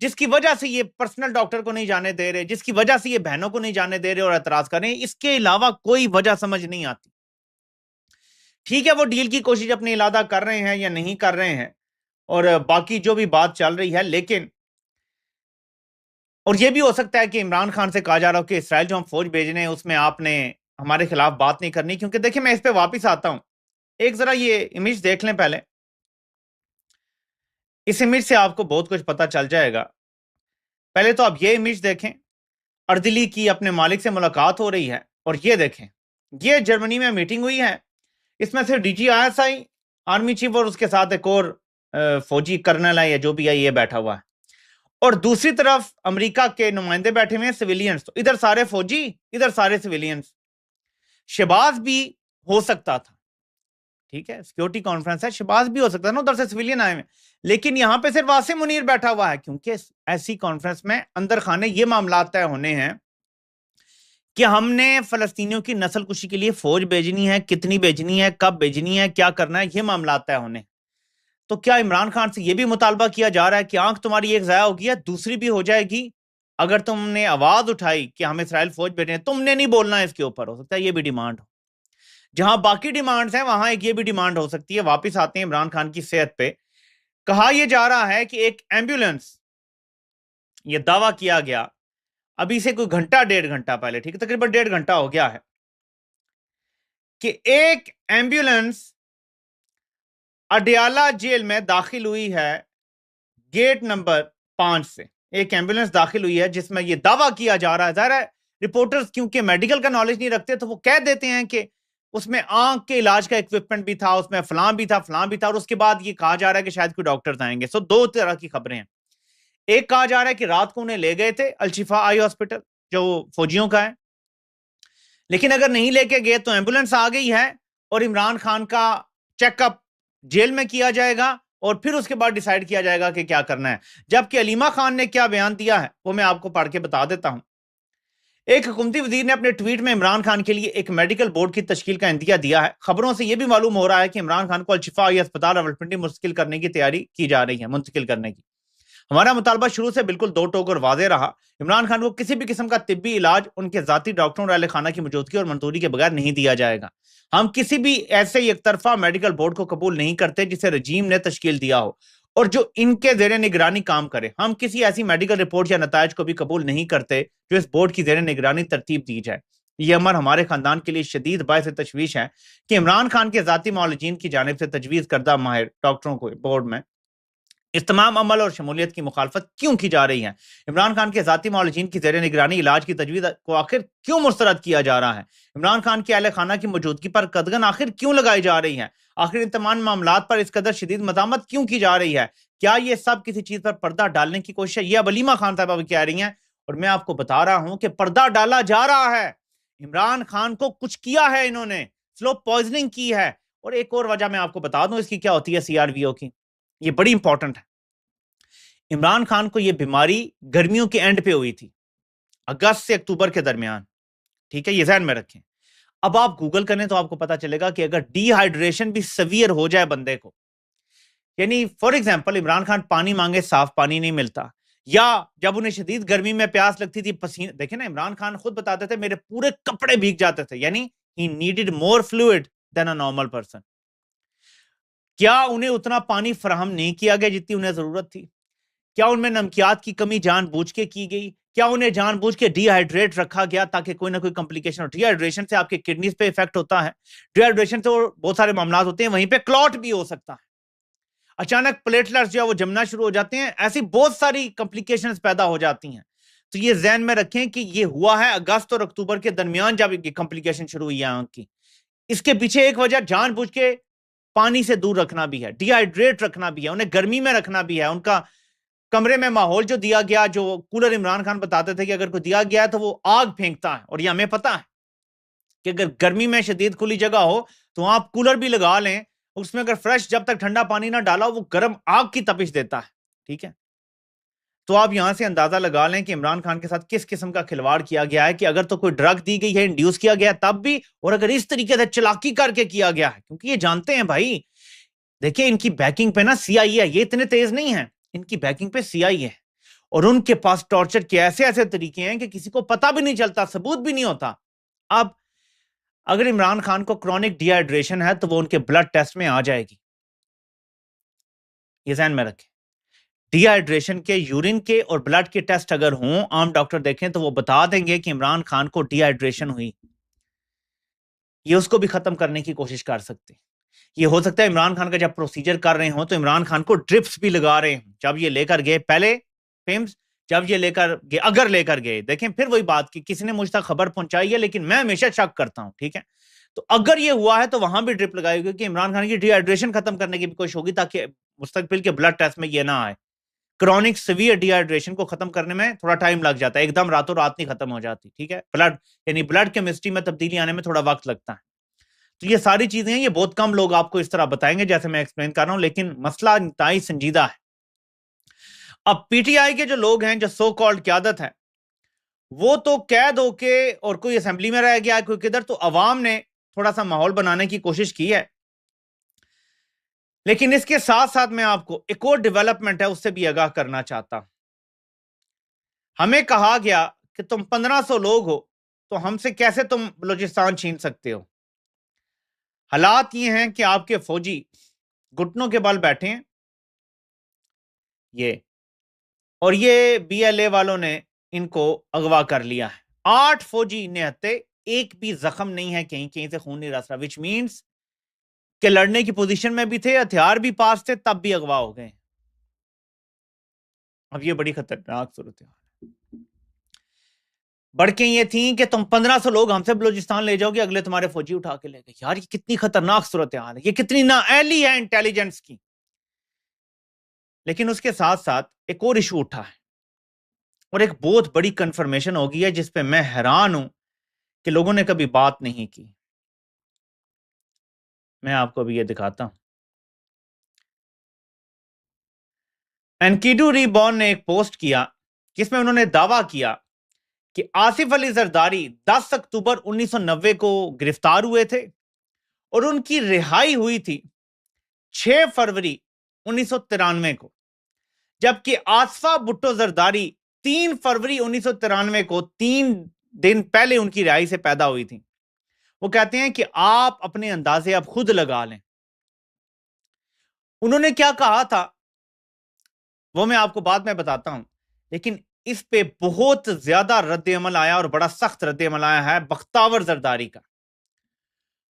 جس کی وجہ سے یہ پرسنل ڈاکٹر کو نہیں جانے دے رہے، جس کی وجہ سے یہ بہنوں کو نہیں جانے دے رہے اور اعتراض کر رہے ہیں، اس کے علاوہ کوئی وجہ سمجھ نہیں آتی۔ ٹھیک ہے، وہ ڈیل کی کوشش اپنی علادہ کر رہے ہیں یا نہیں کر رہے ہیں، اور باقی جو بھی بات چل رہی ہے، لیکن اور یہ بھی ہو سکتا ہے کہ عمران خان سے کہا جا رہا ہو کہ اسرائیل جو ہم فوج بھیج رہے ہیں اس میں آپ نے ہمارے خلاف بات نہیں کرنی، کیونکہ دیکھیں میں اس پہ واپس آتا ہوں۔ ایک ذرا یہ امیج دیکھ لیں پہلے، اس امیج سے آپ کو بہت کچھ پتا چل جائے گا۔ پہلے تو آپ یہ امیج دیکھیں، اردلی کی اپنے مالک سے ملاقات ہو رہی ہے، اور یہ دیکھیں یہ جرمنی میں میٹنگ ہوئی ہے، اس میں سے D G I S I army chief اور اس کے ساتھ ایک اور فوجی کرنل ہے یا جو بھی ہے، یہ بیٹھا ہوا ہے، اور دوسری طرف امریکہ کے نمائندے بیٹھے ہوئے ہیں، سویلینز، تو ادھر سارے فوجی ادھر سارے سویلینز۔ شہباز بھی ہو سکتا تھا، ٹھیک ہے، سیکیورٹی کانفرنس ہے، شہباز بھی ہو سکتا ہے نا، ادھر سے سویلین آئے ہوئے، لیکن یہاں پہ صرف عاصم منیر بیٹھا ہوا ہے، کیونکہ ایسی کانفرنس میں اندر خانے یہ معاملات طے ہونے ہیں کہ ہم نے فلسطینیوں کی نسل کشی کے لیے فوج بھیجنی ہے، کتنی بھیجنی ہے، کب بھیجنی ہے، کیا کرنا ہے، یہ معاملات طے ہونے۔ تو کیا عمران خان سے یہ بھی مطالبہ کیا جا رہا ہے کہ آنکھ تمہاری ایک ضائع ہوگی ہے، دوسری بھی ہو جائے گی اگر تم نے آواز اٹھائی کہ ہم اسرائیل فوج بھیجیں، تم نے نہیں بولنا اس کے اوپر، ہو سکتا ہے یہ بھی ڈیمانڈ ہو۔ جہاں باقی ڈیمانڈز ہیں وہاں ایک یہ بھی ڈیمانڈ ہو سکتی ہے۔ واپس آتے ہیں عمران خان کی صحت پہ۔ کہا یہ جا رہا ہے کہ ایک ایمبولینس، یہ دعویٰ کیا گیا ابھی سے کوئی گھنٹہ 1.5 گھنٹہ پہلے، ٹھیک ہے، تقریباً 1.5 گھنٹہ ہو گیا ہے، کہ ایک ایمبولینس اڈیالہ جیل میں داخل ہوئی ہے گیٹ نمبر 5 سے، ایک ایمبولینس داخل ہوئی ہے جس میں یہ دعویٰ کیا جا رہا ہے۔ ظاہر ہے رپورٹرز کیونکہ میڈیکل کا نالج نہیں رکھتے تو وہ کہہ دیتے ہیں کہ اس میں آنکھ کے علاج کا ایکوپمنٹ بھی تھا، اس میں فلاں بھی تھا، فلاں بھی تھا، اور اس کے بعد یہ کہا جا رہا ہے کہ شاید کوئی ڈاکٹرز آئیں گے۔ سو دو طرح کی خبریں ہیں۔ ایک کہا جا رہا ہے کہ رات کو انہیں لے گئے تھے الشفا آئی ہاسپٹل جو فوجیوں کا ہے، لیکن اگر نہیں لے کے گئے تو ایمبولینس آ گئی ہے اور عمران خان کا چیک اپ جیل میں کیا جائے گا اور پھر اس کے بعد ڈیسائیڈ کیا جائے گا کہ کیا کرنا ہے۔ جبکہ علیمہ خان نے کیا بیان دیا ہے وہ میں آپ کو پڑھ کے بتا دیتا ہوں۔ ایک حکومتی وزیر نے اپنے ٹویٹ میں عمران خان کے لیے ایک میڈیکل بورڈ کی تشکیل کا اندیہ دیا ہے۔ خبروں سے یہ بھی معلوم ہو رہا ہے کہ عمران خان کو الشفا آئی ہسپتال راولپنڈی منتقل کرنے کی تیاری کی جا رہی ہے، منتقل کرنے کی۔ ہمارا مطالبہ شروع سے بالکل دو ٹوک اور واضح رہا، عمران خان کو کسی بھی قسم کا طبی علاج ان کے ذاتی ڈاکٹروں اور اہل خانہ کی موجودگی اور منظوری کے بغیر نہیں دیا جائے گا۔ ہم کسی بھی ایسے یک طرفہ میڈیکل بورڈ کو قبول نہیں کرتے جسے رجیم نے تشکیل دیا ہو اور جو ان کے زیر نگرانی کام کرے۔ ہم کسی ایسی میڈیکل رپورٹ یا نتائج کو بھی قبول نہیں کرتے جو اس بورڈ کی زیر نگرانی ترتیب دی جائے۔ یہ امر ہمارے خاندان کے لیے شدید باعث تشویش ہے کہ عمران خان کے ذاتی معالجین کی جانب سے تجویز کردہ ماہر ڈاکٹروں کو بورڈ میں اس تمام عمل اور شمولیت کی مخالفت کیوں کی جا رہی ہے؟ عمران خان کے ذاتی معالجین کی زیر نگرانی علاج کی تجویز کو آخر کیوں مسترد کیا جا رہا ہے؟ عمران خان کے اہل خانہ کی موجودگی پر قدغن آخر کیوں لگائی جا رہی ہے؟ آخر ان تمام معاملات پر اس قدر شدید مزاحمت کیوں کی جا رہی ہے؟ کیا یہ سب کسی چیز پر پردہ ڈالنے کی کوشش ہے؟ یہ اب علیمہ خان صاحبہ بھی کہہ رہی ہیں، اور میں آپ کو بتا رہا ہوں کہ پردہ ڈالا جا رہا ہے۔ عمران خان کو کچھ کیا ہے، انہوں نے سلو پوائزننگ کی ہے۔ اور ایک اور وجہ میں آپ کو بتا دوں اس کی کیا ہوتی ہے، سی آر وی او کی، یہ بڑی امپورٹنٹ ہے۔ عمران خان کو یہ بیماری گرمیوں کے اینڈ پہ ہوئی تھی، اگست سے اکتوبر کے درمیان، ٹھیک ہے، یہ ذہن میں رکھیں۔ اب آپ گوگل کریں تو آپ کو پتا چلے گا کہ اگر ڈی ہائیڈریشن بھی سیویئر ہو جائے بندے کو، یعنی فار ایگزامپل عمران خان پانی مانگے صاف پانی نہیں ملتا، یا جب انہیں شدید گرمی میں پیاس لگتی تھی، پسینے، دیکھیں نا عمران خان خود بتاتے تھے میرے پورے کپڑے بھیگ جاتے تھے، یعنی he needed more fluid than a normal person۔ کیا انہیں اتنا پانی فراہم نہیں کیا گیا جتنی انہیں ضرورت تھی؟ کیا ان میں نمکیات کی کمی جان بوجھ کے کی گئی؟ کیا انہیں جان بوجھ کے ڈی ہائیڈریٹ رکھا گیا تاکہ کوئی نہ کوئی کمپلیکیشن ہو؟ ڈی ہائیڈریشن سے آپ کے کڈنیز پہ افیکٹ ہوتا ہے، ڈی ہائیڈریشن سے بہت سارے معاملات ہوتے ہیں، وہیں پہ کلوٹ بھی ہو سکتا ہے، اچانک پلیٹلٹس جو ہے وہ جمنا شروع ہو جاتے ہیں، ایسی بہت ساری کمپلیکیشنز پیدا ہو جاتی ہیں۔ تو یہ ذہن میں رکھیں کہ یہ ہوا ہے اگست اور اکتوبر کے درمیان جب یہ کمپلیکیشن شروع ہوئی ہے آنکھ کی۔ اس کے پیچھے ایک وجہ جان بوجھ کے پانی سے دور رکھنا بھی ہے، ڈی ہائیڈریٹ رکھنا بھی ہے، انہیں گرمی میں رکھنا بھی ہے، ان کا کمرے میں ماحول جو دیا گیا، جو کولر عمران خان بتاتے تھے کہ اگر کوئی دیا گیا ہے تو وہ آگ پھینکتا ہے، اور یہ ہمیں پتا ہے کہ اگر گرمی میں شدید کھلی جگہ ہو تو آپ کولر بھی لگا لیں، اس میں اگر فریش جب تک ٹھنڈا پانی نہ ڈالا وہ گرم آگ کی تپش دیتا ہے، ٹھیک ہے۔ تو آپ یہاں سے اندازہ لگا لیں کہ عمران خان کے ساتھ کس قسم کا کھلواڑ کیا گیا ہے، کہ اگر تو کوئی ڈرگ دی گئی ہے، انڈیوس کیا گیا تب بھی، اور اگر اس طریقے سے چلاکی کر کے کیا گیا ہے، کیونکہ یہ جانتے ہیں بھائی، دیکھیں ان کی بیکنگ پہ نا سی آئی ہے، یہ اتنے تیز نہیں ہیں، ان کی بیکنگ پہ سی آئی ہے، اور ان کے پاس ٹارچر کے ایسے ایسے طریقے ہیں کہ کسی کو پتہ بھی نہیں چلتا، ثبوت بھی نہیں ہوتا. اب اگر عمران خان کو کرونک ڈی ہائیڈریشن ہے تو وہ ان کے بلڈ ٹیسٹ میں آ جائے گی، یہ ذہن میں رکھیں. ڈی ہائیڈریشن کے، یورین کے اور بلڈ کے ٹیسٹ اگر ہوں، عام ڈاکٹر دیکھیں تو وہ بتا دیں گے کہ عمران خان کو ڈی ہائیڈریشن ہوئی. یہ اس کو بھی ختم کرنے کی کوشش کر سکتے. یہ ہو سکتا ہے عمران خان کا جب پروسیجر کر رہے ہوں تو عمران خان کو ڈرپس بھی لگا رہے ہیں جب یہ لے کر گئے پہلے فیمز، جب یہ لے کر گئے، اگر لے کر گئے. دیکھیں پھر وہی بات کی، کسی نے مجھ تک خبر پہنچائی ہے لیکن میں ہمیشہ شک کرتا ہوں، ٹھیک ہے. تو اگر یہ ہوا ہے تو وہاں بھی ڈرپ لگائی گئی کہ عمران خان کی ڈی ہائیڈریشن ختم کرنے کی بھی کوشش ہوگی تاکہ مستقبل کے بلڈ ٹیسٹ میں یہ نہ آئے. کرونک سیویئر ڈی ہائیڈریشن کو ختم کرنے میں تھوڑا ٹائم لگ جاتا ہے، ایک دم راتوں رات نہیں ختم ہو جاتی، ٹھیک ہے. بلڈ یعنی بلڈ کیمسٹری میں تبدیلی آنے میں تھوڑا وقت لگتا ہے. تو یہ ساری چیزیں ہیں، یہ بہت کم لوگ آپ کو اس طرح بتائیں گے جیسے میں ایکسپلین کر رہا ہوں، لیکن مسئلہ انتہائی سنجیدہ ہے. اب پی ٹی آئی کے جو لوگ ہیں، جو سو کالڈ قیادت ہے، وہ تو قید ہو کے اور کوئی اسمبلی میں رہ گیا ہے، کوئی کدھر، تو عوام نے تھوڑا سا ماحول بنانے کی کوشش کی ہے. لیکن اس کے ساتھ ساتھ میں آپ کو ایک اور ڈیولپمنٹ ہے اس سے بھی آگاہ کرنا چاہتا ہوں. ہمیں کہا گیا کہ تم 1500 لوگ ہو تو ہم سے کیسے تم بلوچستان چھین سکتے ہو. حالات یہ ہیں کہ آپ کے فوجی گھٹنوں کے بل بیٹھے ہیں، اور یہ بی ایل اے والوں نے ان کو اغوا کر لیا ہے. 8 فوجی نہتے، ایک بھی زخم نہیں ہے، کہیں سے خون نہیں رس رہا، وچ مینس کہ لڑنے کی پوزیشن میں بھی تھے، ہتھیار بھی پاس تھے، تب بھی اغوا ہو گئے. اب یہ بڑی خطرناک صورت ہے. بڑکیں یہ تھیں کہ تم 1500 لوگ ہم سے بلوچستان لے جاؤ گے، اگلے تمہارے فوجی اٹھا کے لے گئے. یار یہ کتنی خطرناک صورتحال ہے، یہ کتنی نااہلی ہے انٹیلیجنس کی. لیکن اس کے ساتھ ساتھ ایک اور ایشو اٹھا ہے، اور ایک بہت بڑی کنفرمیشن ہو گئی ہے جس پہ میں حیران ہوں کہ لوگوں نے کبھی بات نہیں کی. میں آپ کو ابھی یہ دکھاتا ہوں. انکیڈو ری بون نے ایک پوسٹ کیا جس میں انہوں نے دعویٰ کیا کہ آصف علی زرداری 10 اکتوبر 1990 کو گرفتار ہوئے تھے اور ان کی رہائی ہوئی تھی 6 فروری 1993 کو، جبکہ آصفہ بھٹو زرداری 3 فروری 1993 کو 3 دن پہلے ان کی رہائی سے پیدا ہوئی تھی. وہ کہتے ہیں کہ آپ اپنے اندازے اب خود لگا لیں. انہوں نے کیا کہا تھا وہ میں آپ کو بعد میں بتاتا ہوں، لیکن اس پہ بہت زیادہ رد عمل آیا اور بڑا سخت رد عمل آیا ہے بختاور زرداری کا.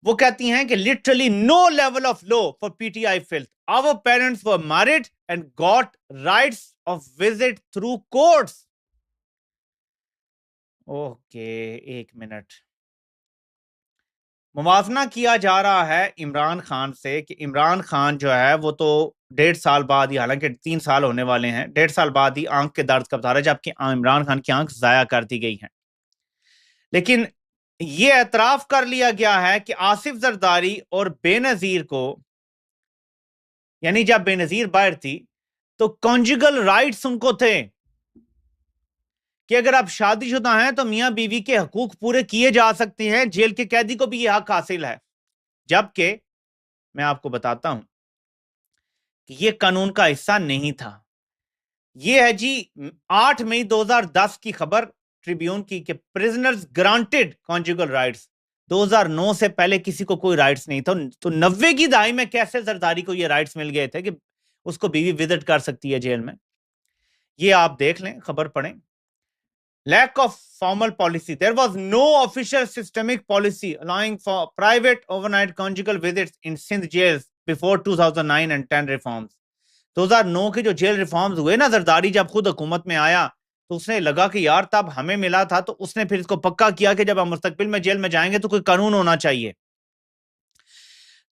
وہ کہتی ہیں کہ literally no level of law for PTI filth. Our parents were married and got rights of visit through courts. ایک منٹ. موازنہ کیا جا رہا ہے عمران خان سے کہ عمران خان جو ہے وہ تو 1.5 سال بعد ہی، حالانکہ 3 سال ہونے والے ہیں، 1.5 سال بعد ہی آنکھ کے درد کا بتا رہا ہے، جبکہ عمران خان کی آنکھ ضائع کر دی گئی ہے. لیکن یہ اعتراف کر لیا گیا ہے کہ آصف زرداری اور بے نظیر کو، یعنی جب بے نظیر باہر تھی تو کنجوگل رائٹس ان کو تھے کہ اگر آپ شادی شدہ ہیں تو میاں بیوی کے حقوق پورے کیے جا سکتے ہیں، جیل کے قیدی کو بھی یہ حق حاصل ہے. جبکہ میں آپ کو بتاتا ہوں کہ یہ قانون کا حصہ نہیں تھا. یہ ہے جی 8 مئی 2010 کی خبر ٹریبیون کی کہ پرزنرز گرانٹڈ کنجوگل رائٹس. 2009 سے پہلے کسی کو کوئی رائٹس نہیں تھا، تو 90 کی دہائی میں کیسے زرداری کو یہ رائٹس مل گئے تھے کہ اس کو بیوی وزٹ کر سکتی ہے جیل میں. یہ آپ دیکھ لیں، خبر پڑھیں. Lack of formal policy. There was no official systemic policy allowing for private overnight conjugal visits in Sindh jails before 2009 and 10 reforms. 2009 کے جو جیل ریفارمز ہوئے نا، زرداری جب خود حکومت میں آیا تو اس نے لگا کہ یار تب ہمیں ملا تھا، تو اس نے پھر اس کو پکا کیا کہ جب ہم مستقبل میں جیل میں جائیں گے تو کوئی قانون ہونا چاہیے.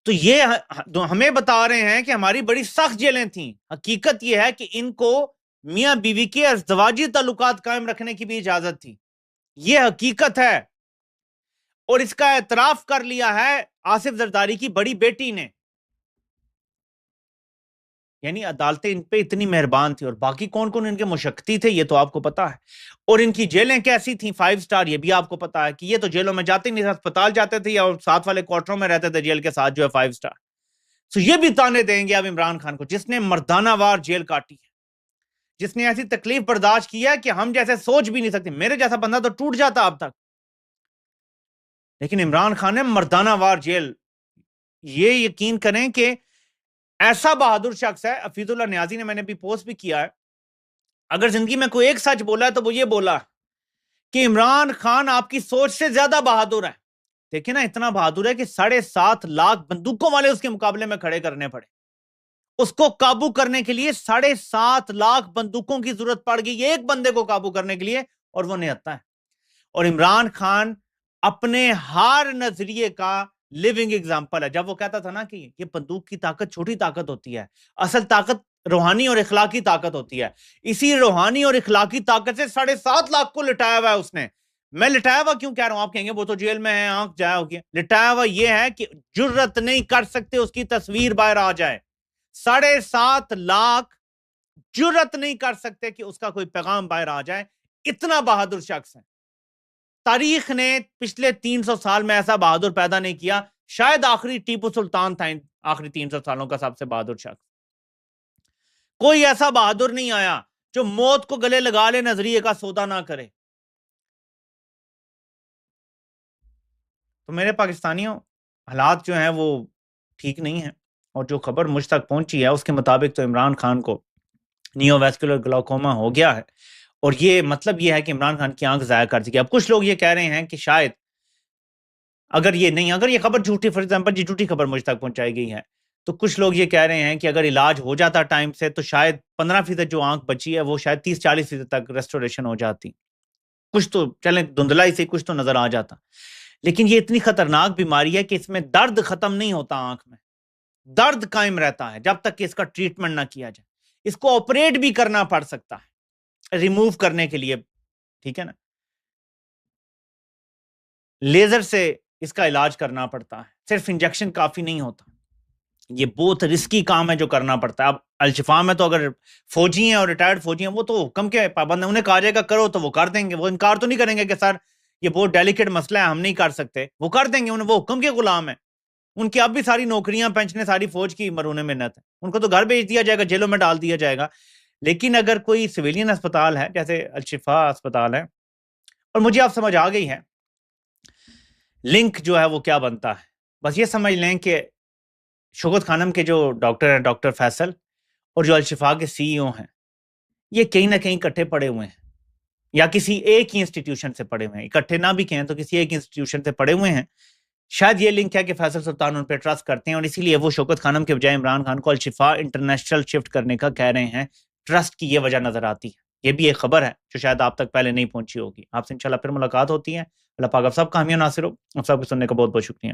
تو یہ ہمیں بتا رہے ہیں کہ ہماری بڑی سخت جیلیں تھیں. حقیقت یہ ہے کہ ان کو میاں بیوی کے ازدواجی تعلقات قائم رکھنے کی بھی اجازت تھی. یہ حقیقت ہے، اور اس کا اعتراف کر لیا ہے آصف زرداری کی بڑی بیٹی نے. یعنی عدالتیں ان پہ اتنی مہربان تھی. اور باقی کون کون ان کے مشقتی تھے یہ تو آپ کو پتا ہے. اور ان کی جیلیں کیسی تھیں 5 سٹار، یہ بھی آپ کو پتا ہے کہ یہ تو جیلوں میں جاتے نہیں تھے، اسپتال جاتے تھے یا ساتھ والے کوارٹروں میں رہتے تھے جیل کے ساتھ جو ہے 5 سٹار. سو یہ بھی تانے دیں گے اب عمران خان کو جس نے مردانہ وار جیل کاٹی ہے. جس نے ایسی تکلیف برداشت کیا کہ ہم جیسے سوچ بھی نہیں سکتے. میرے جیسا بندہ تو ٹوٹ جاتا اب تک. لیکن عمران خان نے مردانہ وار جیل. یہ یقین کریں کہ ایسا بہادر شخص ہے. حفیظ اللہ نیازی نے, میں نے بھی پوسٹ بھی کیا ہے, اگر زندگی میں کوئی ایک سچ بولا ہے تو وہ یہ بولا کہ عمران خان آپ کی سوچ سے زیادہ بہادر ہے. دیکھیں نا, اتنا بہادر ہے کہ 7.5 لاکھ بندوقوں والے اس کے مقابلے میں کھڑے کرنے پڑے. اس کو قابو کرنے کے لیے 7.5 لاکھ بندوقوں کی ضرورت پڑ گئی ایک بندے کو قابو کرنے کے لیے, اور وہ نہتا ہے. اور عمران خان اپنے ہر نظریے کا لیونگ ایگزامپل ہے. جب وہ کہتا تھا نا کہ یہ بندوق کی طاقت چھوٹی طاقت ہوتی ہے, اصل طاقت روحانی اور اخلاقی طاقت ہوتی ہے. اسی روحانی اور اخلاقی طاقت سے 7.5 لاکھ کو لٹایا ہوا ہے اس نے. میں لٹایا ہوا کیوں کہہ رہا ہوں, آپ کہیں گے وہ تو جیل میں ہے, آنکھ جایا ہو گیا. لٹایا ہوا یہ ہے کہ جرت نہیں کر سکتے اس کی تصویر باہر آ جائے. 7.5 لاکھ جرت نہیں کر سکتے کہ اس کا کوئی پیغام باہر آ جائے. اتنا بہادر شخص ہے. تاریخ نے پچھلے 300 سال میں ایسا بہادر پیدا نہیں کیا. شاید آخری ٹیپو سلطان تھا آخری 300 سالوں کا سب سے بہادر شخص. کوئی ایسا بہادر نہیں آیا جو موت کو گلے لگا لے, نظریے کا سودا نہ کرے. تو میرے پاکستانیوں, حالات جو ہیں وہ ٹھیک نہیں ہیں, اور جو خبر مجھ تک پہنچی ہے اس کے مطابق تو عمران خان کو نیو ویسکولر گلاکوما ہو گیا ہے. اور یہ مطلب یہ ہے کہ عمران خان کی آنکھ ضائع کر دی. اب کچھ لوگ یہ کہہ رہے ہیں کہ شاید اگر یہ خبر جھوٹی, فار ایگزامپل یہ جھوٹی خبر مجھ تک پہنچائی گئی ہے, تو کچھ لوگ یہ کہہ رہے ہیں کہ اگر علاج ہو جاتا ٹائم سے تو شاید 15% جو آنکھ بچی ہے وہ شاید 30-40% تک ریسٹوریشن ہو جاتی. کچھ تو چلیں دھندلائی سے کچھ تو نظر آ جاتا. لیکن یہ اتنی خطرناک بیماری ہے کہ اس میں درد ختم نہیں ہوتا. آنکھ میں درد قائم رہتا ہے جب تک کہ اس کا ٹریٹمنٹ نہ کیا جائے. اس کو آپریٹ بھی کرنا پڑ سکتا ہے ریموو کرنے کے لیے, ٹھیک ہے نا, لیزر سے اس کا علاج کرنا پڑتا ہے. صرف انجیکشن کافی نہیں ہوتا. یہ بہت رسکی کام ہے جو کرنا پڑتا ہے. اب الشفا میں تو اگر فوجی ہیں اور ریٹائرڈ فوجی ہیں وہ تو حکم کے پابند ہیں, انہیں کہا جائے گا کرو تو وہ کر دیں گے. وہ انکار تو نہیں کریں گے کہ سر یہ بہت ڈیلیکیٹ مسئلہ ہے ہم نہیں کر سکتے, وہ کر دیں گے. انہیں وہ حکم کے غلام ہیں. ان کی اب بھی ساری نوکریاں پینشنیں ساری فوج کی مرہون منت ہے. ان کو تو گھر بھیج دیا جائے گا, جیلوں میں ڈال دیا جائے گا. لیکن اگر کوئی سویلین اسپتال ہے جیسے الشفا اسپتال ہے, اور مجھے آپ سمجھ آ گئی ہے لنک جو ہے وہ کیا بنتا ہے. بس یہ سمجھ لیں کہ شوکت خانم کے جو ڈاکٹر ہیں ڈاکٹر فیصل, اور جو الشفا کے CEO ہیں, یہ کہیں نہ کہیں اکٹھے پڑے ہوئے ہیں, یا کسی ایک ہی انسٹیٹیوشن سے پڑے ہوئے ہیں. اکٹھے نہ بھی کہیں تو کسی ایک انسٹیٹیوشن سے پڑے ہوئے ہیں. شاید یہ لنک ہے کہ فیصل سلطان ان پہ ٹرسٹ کرتے ہیں, اور اسی لیے وہ شوکت خانم کے بجائے عمران خان کو الشفا انٹرنیشنل شفٹ کرنے کا کہہ رہے ہیں. ٹرسٹ کی یہ وجہ نظر آتی ہے. یہ بھی ایک خبر ہے جو شاید آپ تک پہلے نہیں پہنچی ہوگی. آپ سے انشاءاللہ پھر ملاقات ہوتی ہے. اللہ پاک آپ سب کا حامی و ناصر ہو. آپ سب کو سننے کا بہت بہت شکریہ.